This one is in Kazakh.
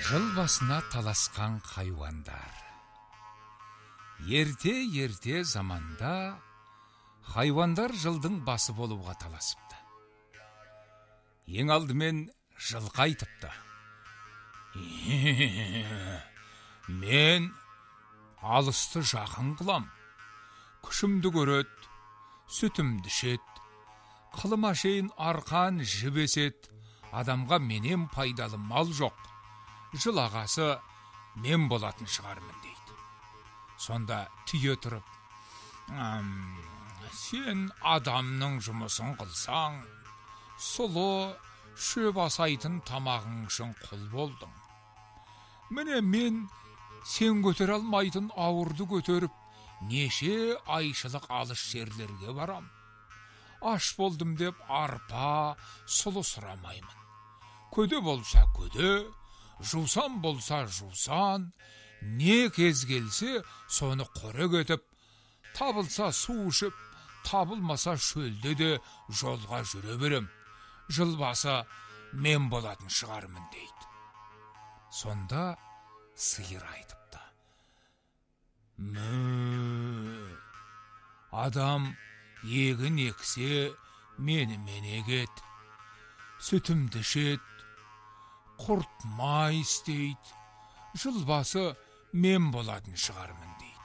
Жыл басына таласқан хайуандар. Ерте заманда хайуандар жылдың басы болуға таласыпты. Ең алдымен жылқы айтыпты: мен алысты жақын қылам, күшімді көрет, сүтімді ішет, қылыма шейін арқан жібесет, адамға менен пайдалы мал жоқ, жыл ағасы мен болатын шығармын дейді. Сонда түйе тұрып: сен адамның жұмысын қылсаң, сұлы шөп асайтын тамағың үшін құл болдың. Міне мен сен көтер алмайтын ауырды көтеріп, неше айшылық алыс жерлерге барам. Аш болдым деп арпа, сұлы сұрамаймын. Көде болса көде, жусан болса жусан, не кез келсе соны қорек етіп, табылса су ішіп, табылмаса шөлде де жолға жүре берем. Жыл басы мен болатын шығармын дейді. Сонда сиыр айтыпты: адам егін ексе, менімен егет, сүтімді ішет, құрт май істейді, жыл басы мен болатын шығармын дейді.